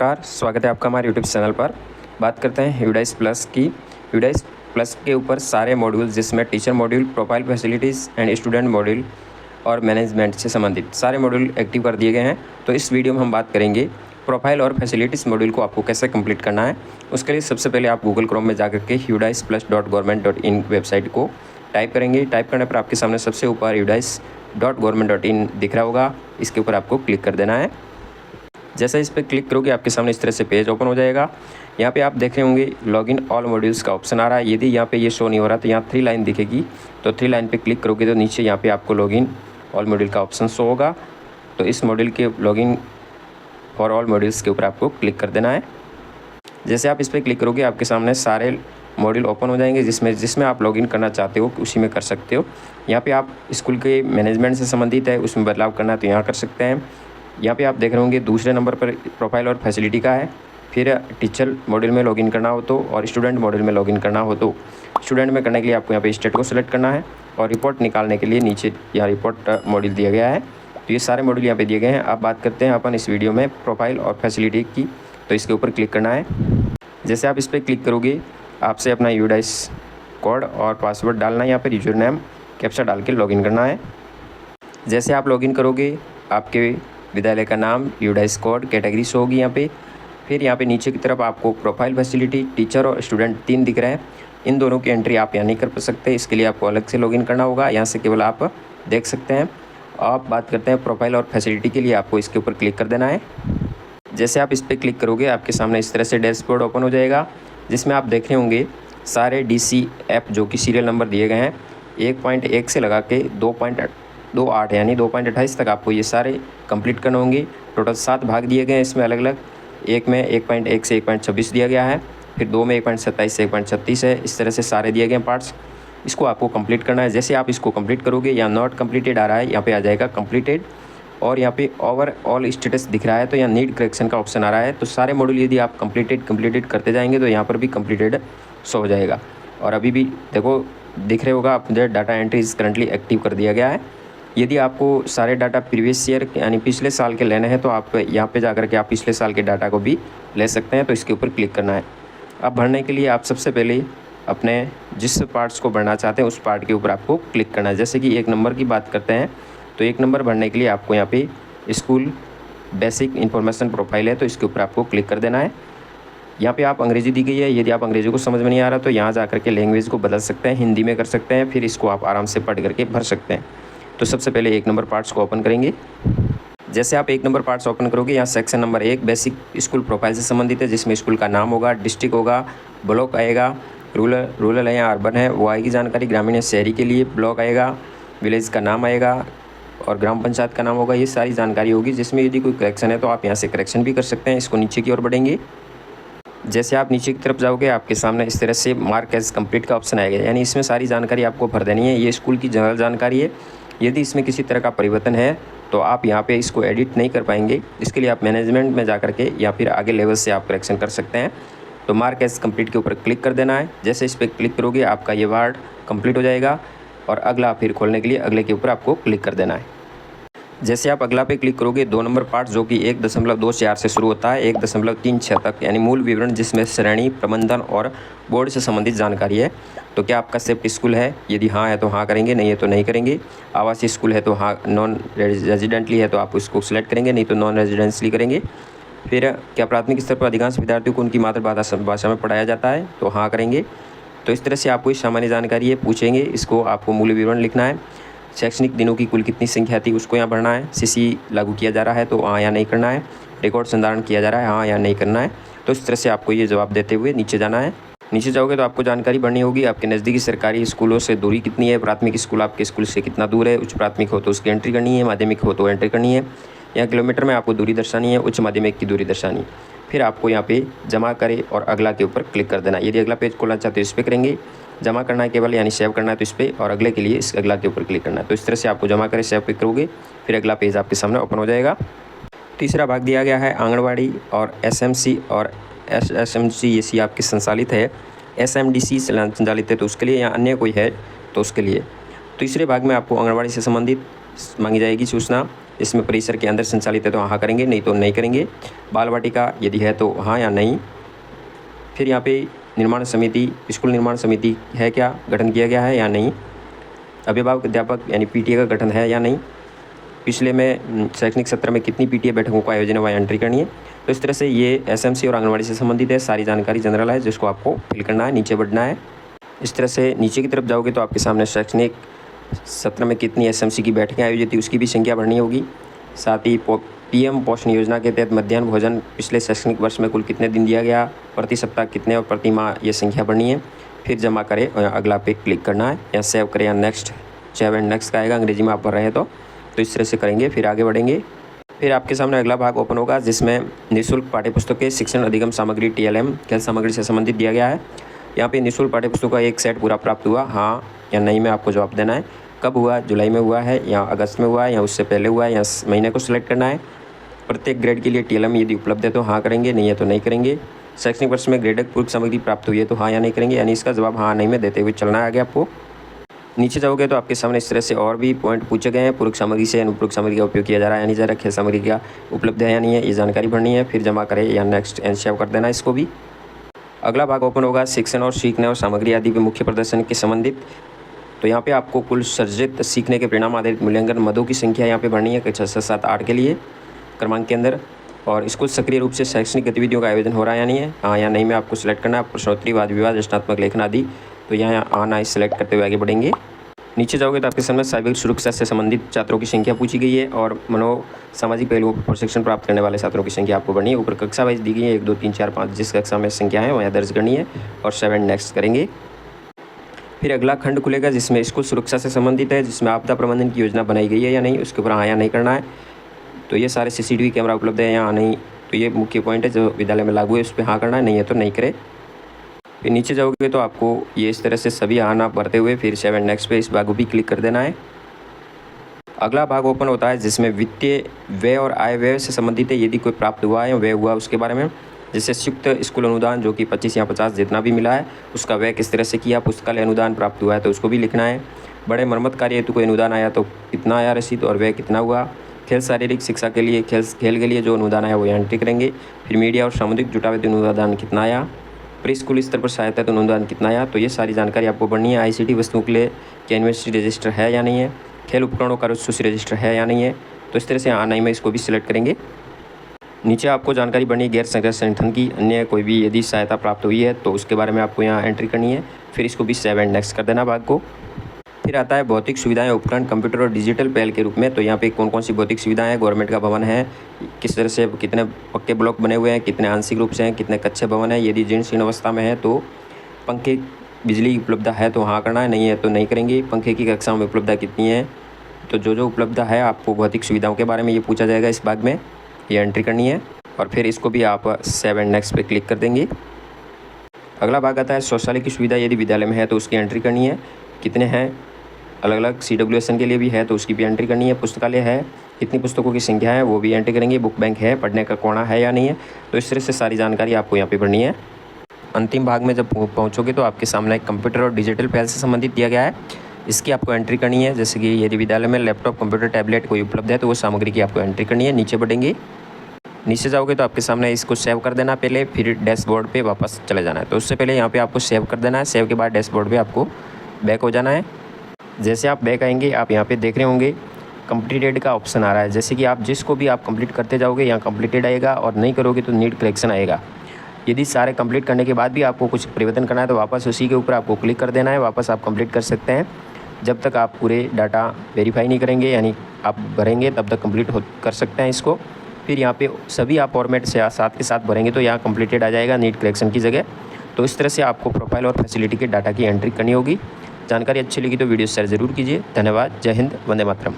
नमस्कार, स्वागत है आपका हमारे यूट्यूब चैनल पर। बात करते हैं यूडाइस प्लस की। यूडाइस प्लस के ऊपर सारे मॉड्यूल जिसमें teacher module, profile facilities and student module और मैनेजमेंट से संबंधित सारे मॉड्यूल एक्टिव कर दिए गए हैं। तो इस वीडियो में हम बात करेंगे प्रोफाइल और फैसिलिटीज़ मॉड्यूल को आपको कैसे कंप्लीट करना है। उसके लिए सबसे पहले आप गूगल क्रोम में जाकर के udisplus.government.in वेबसाइट को टाइप करेंगे। टाइप करने पर आपके सामने सबसे ऊपर udis.government.in दिख रहा होगा, इसके ऊपर आपको क्लिक कर देना है। जैसे इस पर क्लिक करोगे आपके सामने इस तरह से पेज ओपन हो जाएगा। यहाँ पे आप देख रहे होंगे लॉगिन ऑल मॉड्यूल्स का ऑप्शन आ रहा है। यदि यहाँ पे ये शो नहीं हो रहा तो यहाँ 3 लाइन दिखेगी, तो 3 लाइन पे क्लिक करोगे तो नीचे यहाँ पे आपको लॉगिन ऑल मॉड्यूल का ऑप्शन शो होगा। तो इस मॉड्यूल के लॉगिन फॉर ऑल मॉड्यूल्स के ऊपर आपको क्लिक कर देना है। जैसे आप इस पर क्लिक करोगे आपके सामने सारे मॉड्यूल ओपन हो जाएंगे, जिसमें आप लॉगिन करना चाहते हो उसी में कर सकते हो। यहाँ पे आप स्कूल के मैनेजमेंट से संबंधित है, उसमें बदलाव करना है तो यहाँ कर सकते हैं। यहाँ पे आप देख रहे होंगे दूसरे नंबर पर प्रोफाइल और फैसिलिटी का है। फिर टीचर मॉड्यूल में लॉगिन करना हो तो, और स्टूडेंट मॉड्यूल में लॉगिन करना हो तो स्टूडेंट में करने के लिए आपको यहाँ पे स्टेट को सिलेक्ट करना है, और रिपोर्ट निकालने के लिए नीचे यहाँ रिपोर्ट मॉड्यूल दिया गया है। तो ये सारे मॉड्यूल यहाँ पे दिए गए हैं। अब बात करते हैं अपन इस वीडियो में प्रोफाइल और फैसिलिटी की, तो इसके ऊपर क्लिक करना है। जैसे आप इस पर क्लिक करोगे आपसे अपना यूडाइस कोड और पासवर्ड डालना है, यहाँ पर यूजर नेम कैप्चा डाल के लॉगिन करना है। जैसे आप लॉगिन करोगे आपके विद्यालय का नाम, यूडाइस कोड, कैटेगरी शो होगी यहाँ पे। फिर यहाँ पे नीचे की तरफ आपको प्रोफाइल फैसिलिटी, टीचर और स्टूडेंट 3 दिख रहे हैं। इन दोनों की एंट्री आप यहाँ नहीं कर सकते, इसके लिए आपको अलग से लॉगिन करना होगा। यहाँ से केवल आप देख सकते हैं। आप बात करते हैं प्रोफाइल और फैसिलिटी के लिए, आपको इसके ऊपर क्लिक कर देना है। जैसे आप इस पर क्लिक करोगे आपके सामने इस तरह से डैशबोर्ड ओपन हो जाएगा, जिसमें आप देख रहे होंगे सारे DCF जो कि सीरियल नंबर दिए गए हैं 1.1 से लगा के 2.28 यानी 2.28 तक आपको ये सारे कंप्लीट करने होंगे। टोटल 7 भाग दिए गए हैं इसमें अलग अलग। एक में 1.1 से 1.26 दिया गया है, फिर 2 में 1.27 से 1.36 है। इस तरह से सारे दिए गए हैं पार्ट्स, इसको आपको कंप्लीट करना है। जैसे आप इसको कंप्लीट करोगे यहाँ नॉट कंप्लीटेड आ रहा है, यहाँ पे आ जाएगा कंप्लीटेड, और यहाँ पे ओवरऑल स्टेटस दिख रहा है तो यहाँ नीड करेक्शन का ऑप्शन आ रहा है। तो सारे मॉड्यूल यदि आप कंप्लीटेड करते जाएंगे तो यहाँ पर भी कंप्लीटेड शो हो जाएगा। और अभी भी देखो दिख रहे होगा आप data entry is currently active कर दिया गया है। यदि आपको सारे डाटा प्रीवियस ईयर यानी पिछले साल के लेने हैं तो आप यहाँ पे जाकर के आप पिछले साल के डाटा को भी ले सकते हैं। तो इसके ऊपर क्लिक करना है। अब भरने के लिए आप सबसे पहले अपने जिस पार्ट्स को भरना चाहते हैं उस पार्ट के ऊपर आपको क्लिक करना है। जैसे कि 1 नंबर की बात करते हैं तो 1 नंबर भरने के लिए आपको यहाँ पे स्कूल बेसिक इन्फॉर्मेशन प्रोफाइल है, तो इसके ऊपर आपको क्लिक कर देना है। यहाँ पे आप अंग्रेजी दी गई है, यदि आप अंग्रेजी को समझ में नहीं आ रहा तो यहाँ जा करके लैंग्वेज को बदल सकते हैं, हिंदी में कर सकते हैं, फिर इसको आप आराम से पढ़ करके भर सकते हैं। तो सबसे पहले 1 नंबर पार्ट्स को ओपन करेंगे। जैसे आप 1 नंबर पार्ट्स ओपन करोगे यहाँ section number 1 basic school profile से संबंधित है, जिसमें स्कूल का नाम होगा, डिस्ट्रिक्ट होगा, ब्लॉक आएगा, रूरल है या अर्बन है वो आएगी जानकारी, ग्रामीण है शहरी के लिए, ब्लॉक आएगा, विलेज का नाम आएगा और ग्राम पंचायत का नाम होगा। ये सारी जानकारी होगी, जिसमें यदि कोई करेक्शन है तो आप यहाँ से करेक्शन भी कर सकते हैं। इसको नीचे की ओर बढ़ेंगे। जैसे आप नीचे की तरफ जाओगे आपके सामने इस तरह से मार्क एज कंप्लीट का ऑप्शन आएगा, यानी इसमें सारी जानकारी आपको भर देनी है। ये स्कूल की जनरल जानकारी है। यदि इसमें किसी तरह का परिवर्तन है तो आप यहाँ पे इसको एडिट नहीं कर पाएंगे। इसके लिए आप मैनेजमेंट में जा के या फिर आगे लेवल से आप करेक्शन कर सकते हैं। तो मार्क एज कंप्लीट के ऊपर क्लिक कर देना है। जैसे इस पर क्लिक करोगे आपका ये वार्ड कंप्लीट हो जाएगा, और अगला फिर खोलने के लिए अगले के ऊपर आपको क्लिक कर देना है। जैसे आप अगला पे क्लिक करोगे 2 नंबर पार्ट जो कि 1.24 से शुरू होता है 1.36 तक, यानी मूल विवरण, जिसमें श्रेणी, प्रबंधन और बोर्ड से संबंधित जानकारी है। तो क्या आपका शिफ्ट स्कूल है? यदि हाँ है तो हाँ करेंगे, नहीं है तो नहीं करेंगे। आवासीय स्कूल है तो हाँ, नॉन रेजिडेंटली है तो आप उसको सिलेक्ट करेंगे, नहीं तो नॉन रेजिडेंशली करेंगे। फिर क्या प्राथमिक स्तर पर अधिकांश विद्यार्थियों को उनकी मातृभाषा में पढ़ाया जाता है? तो हाँ करेंगे। तो इस तरह से आपको सामान्य जानकारी है पूछेंगे, इसको आपको मूल विवरण लिखना है। शैक्षणिक दिनों की कुल कितनी संख्या थी उसको यहाँ भरना है। CC लागू किया जा रहा है तो हाँ या नहीं करना है। रिकॉर्ड संधारण किया जा रहा है, हाँ या नहीं करना है। तो इस तरह से आपको ये जवाब देते हुए नीचे जाना है। नीचे जाओगे तो आपको जानकारी भरनी होगी, आपके नज़दीकी सरकारी स्कूलों से दूरी कितनी है, प्राथमिक स्कूल आपके स्कूल से कितना दूर है, उच्च प्राथमिक हो तो उसकी एंट्री करनी है, माध्यमिक हो तो एंट्री करनी है। यहाँ किलोमीटर में आपको दूरी दर्शानी है, उच्च माध्यमिक की दूरी दर्शानी है। फिर आपको यहाँ पे जमा करें और अगला के ऊपर क्लिक कर देना। यदि अगला पेज खोलना चाहते हो इस पर करेंगे, जमा करना है केवल यानी सेव करना है तो इस पर, और अगले के लिए इस अगला के ऊपर क्लिक करना है। तो इस तरह से आपको जमा करें सेव पे करोगे, फिर अगला पेज आपके सामने ओपन हो जाएगा। तीसरा भाग दिया गया है आंगनवाड़ी और SMC और SMC आपके संचालित है, SMDC संचालित है तो उसके लिए, या अन्य कोई है तो उसके लिए। तीसरे भाग में आपको आंगनवाड़ी से संबंधित मांगी जाएगी सूचना, इसमें परिसर के अंदर संचालित है तो हाँ करेंगे, नहीं तो नहीं करेंगे। बाल वाटिका यदि है तो हाँ या नहीं। फिर यहाँ पे निर्माण समिति, स्कूल निर्माण समिति है क्या, गठन किया गया है या नहीं। अभिभावक अध्यापक यानी पीटीए का गठन है या नहीं। पिछले में शैक्षणिक सत्र में कितनी पीटीए बैठकों का आयोजन हुआ, एंट्री करनी है। तो इस तरह से ये एसएमसी और आंगनवाड़ी से संबंधित है, सारी जानकारी जनरल है जिसको आपको फिल करना है, नीचे बढ़ना है। इस तरह से नीचे की तरफ जाओगे तो आपके सामने शैक्षणिक सत्र में कितनी एसएमसी की बैठकें आयोजित थी उसकी भी संख्या भरनी होगी। साथ ही पीएम पोषण योजना के तहत मध्याह्न भोजन पिछले शैक्षणिक वर्ष में कुल कितने दिन दिया गया, प्रति सप्ताह कितने और प्रति माह ये संख्या भरनी है। फिर जमा करें और अगला पे क्लिक करना है, या सेव करें या नेक्स्ट, सेव एंड नेक्स्ट का आएगा, अंग्रेजी में आप भर रहे हैं तो इस तरह से करेंगे। फिर आगे बढ़ेंगे। फिर आपके सामने अगला भाग ओपन होगा जिसमें निःशुल्क पाठ्यपुस्तकें शिक्षण अधिगम सामग्री TLM खेल सामग्री से संबंधित दिया गया है। यहाँ पे निःशुल्क पाठ्यपुस्तकों का एक सेट पूरा प्राप्त हुआ, हाँ या नहीं में आपको जवाब देना है। कब हुआ, जुलाई में हुआ है या अगस्त में हुआ है या उससे पहले हुआ है, या महीने को सिलेक्ट करना है। प्रत्येक ग्रेड के लिए TLM यदि उपलब्ध है तो हाँ करेंगे, नहीं है तो नहीं करेंगे। शैक्षणिक वर्ष में ग्रेडक पूरक सामग्री प्राप्त हुई है तो हाँ या नहीं करेंगे, यानी इसका जवाब हाँ नहीं में देते हुए चलना है आगे आपको। नीचे जाओगे तो आपके सामने इस तरह से और भी पॉइंट पूछे गए हैं। पूरक सामग्री से अनुपूरक सामग्री का उपयोग किया जा रहा है या नहीं जा रहा, खेल सामग्री का उपलब्ध है या नहीं है, ये जानकारी भरनी है। फिर जमा करें या नेक्स्ट एंड सेव कर देना इसको भी। अगला भाग ओपन होगा शिक्षण और सीखने और सामग्री आदि के मुख्य प्रदर्शन के संबंधित। तो यहाँ पे आपको कुल सर्जित सीखने के परिणाम आधारित मूल्यांकन मदों की संख्या यहाँ पे भरनी है कक्षा 6, 7, 8 के लिए क्रमांक के अंदर। और स्कूल सक्रिय रूप से शैक्षणिक गतिविधियों का आयोजन हो रहा है या नहीं है, हाँ या नहीं में आपको सिलेक्ट करना है। प्रश्नोत्तरी, वाद विवाद, रचनात्मक लेखन आदि, तो यहाँ आना सिलेक्ट करते हुए आगे बढ़ेंगे। नीचे जाओगे तो आपके सामने साइबर सुरक्षा से संबंधित छात्रों की संख्या पूछी गई है और सामाजिक पहलुओं पर प्रशिक्षण प्राप्त करने वाले छात्रों की संख्या आपको बढ़नी है। ऊपर कक्षा वाइज दी गई है, 1, 2, 3, 4, 5 जिस कक्षा में संख्या है वहाँ दर्ज करनी है और 7 नेक्स्ट करेंगे। फिर अगला खंड खुलेगा जिसमें स्कूल सुरक्षा से संबंधित है, जिसमें आपदा प्रबंधन की योजना बनाई गई है या नहीं, उसके ऊपर हाँ या नहीं करना है। तो ये सारे CCTV कैमरा उपलब्ध है या नहीं, तो ये मुख्य पॉइंट है जो विद्यालय में लागू है, उस पर हाँ करना है, नहीं है तो नहीं करे। फिर नीचे जाओगे तो आपको ये इस तरह से सभी हाँ ना भरते हुए फिर 7 नेक्स्ट पे इस भाग को भी क्लिक कर देना है। अगला भाग ओपन होता है जिसमें वित्तीय व्यय और आय व्यय से संबंधित है, यदि कोई प्राप्त हुआ है या व्यय हुआ उसके बारे में। जैसे संयुक्त स्कूल अनुदान जो कि 25 या 50 जितना भी मिला है उसका व्यय किस तरह से किया। पुस्तकालय अनुदान प्राप्त हुआ है तो उसको भी लिखना है। बड़े मरम्मत कार्य हेतु कोई अनुदान आया तो कितना आया रसीद और व्यय कितना हुआ। खेल शारीरिक शिक्षा के लिए खेल के लिए जो अनुदान आया वो एंट्री करेंगे। फिर मीडिया और सामुदायिक जुटाव हेतु अनुदान कितना आया। प्री स्कूल स्तर पर सहायता तो अनुदान कितना आया। तो ये सारी जानकारी आपको बढ़नी है। ICT वस्तुओं के लिए क्या यूनिवर्सिटी रजिस्टर है या नहीं है। खेल उपकरणों का सूची रजिस्टर है या नहीं है। तो इस तरह से हाँ नहीं में इसको भी सिलेक्ट करेंगे। नीचे आपको जानकारी बढ़नी है गैर सरकारी संगठन की अन्य कोई भी यदि सहायता प्राप्त हुई है तो उसके बारे में आपको यहाँ एंट्री करनी है। फिर इसको भी 7 नेक्स्ट कर देना भाग को। फिर आता है भौतिक सुविधाएं, उपकरण, कंप्यूटर और डिजिटल पहल के रूप में। तो यहाँ पे कौन कौन सी भौतिक सुविधाएं हैं। गवर्नमेंट का भवन है, किस तरह से कितने पक्के ब्लॉक बने हुए हैं, कितने आंशिक रूप से हैं, कितने कच्चे भवन है। यदि जीर्ण शीर्ण अवस्था में है तो पंखे बिजली उपलब्ध है तो हाँ करना है, नहीं है तो नहीं करेंगे। पंखे की कक्षाओं में उपलब्धता कितनी है। तो जो उपलब्ध है आपको भौतिक सुविधाओं के बारे में ये पूछा जाएगा इस भाग में, ये एंट्री करनी है। और फिर इसको भी आप 7 नेक्स्ट पे क्लिक कर देंगे। अगला भाग आता है शौचालय की सुविधा यदि विद्यालय में है तो उसकी एंट्री करनी है, कितने हैं। अलग अलग CWSN के लिए भी है तो उसकी भी एंट्री करनी है। पुस्तकालय है, कितनी पुस्तकों की संख्या है वो भी एंट्री करेंगे। बुक बैंक है, पढ़ने का कोना है या नहीं है। तो इस तरह से सारी जानकारी आपको यहाँ पे भरनी है। अंतिम भाग में जब पहुँचोगे तो आपके सामने कंप्यूटर और डिजिटल पहल से संबंधित दिया गया है, इसकी आपको एंट्री करनी है। जैसे कि यदि विद्यालय में लैपटॉप, कंप्यूटर, टैबलेट कोई उपलब्ध है तो वो सामग्री की आपको एंट्री करनी है। नीचे बढ़ेंगे, नीचे जाओगे तो आपके सामने इसको सेव कर देना पहले, फिर डैशबोर्ड पे वापस चले जाना है। तो उससे पहले यहाँ पे आपको सेव कर देना है। सेव के बाद डैशबोर्ड पे आपको बैक हो जाना है। जैसे आप बैक आएंगे आप यहाँ पे देख रहे होंगे कंप्लीटेड का ऑप्शन आ रहा है। जैसे कि आप जिसको भी आप कंप्लीट करते जाओगे यहाँ कंप्लीटेड आएगा और नहीं करोगे तो नीड करेक्शन आएगा। यदि सारे कंप्लीट करने के बाद भी आपको कुछ परिवर्तन करना है तो वापस उसी के ऊपर आपको क्लिक कर देना है, वापस आप कंप्लीट कर सकते हैं। जब तक आप पूरे डाटा वेरीफाई नहीं करेंगे यानी आप भरेंगे तब तक कंप्लीट कर सकते हैं इसको। फिर यहाँ पे सभी आप फॉर्मेट से साथ के साथ भरेंगे तो यहाँ कंप्लीटेड आ जाएगा नीट करेक्शन की जगह। तो इस तरह से आपको प्रोफाइल और फैसिलिटी के डाटा की एंट्री करनी होगी। जानकारी अच्छी लगी तो वीडियो शेयर ज़रूर कीजिए। धन्यवाद। जय हिंद, वंदे मातरम।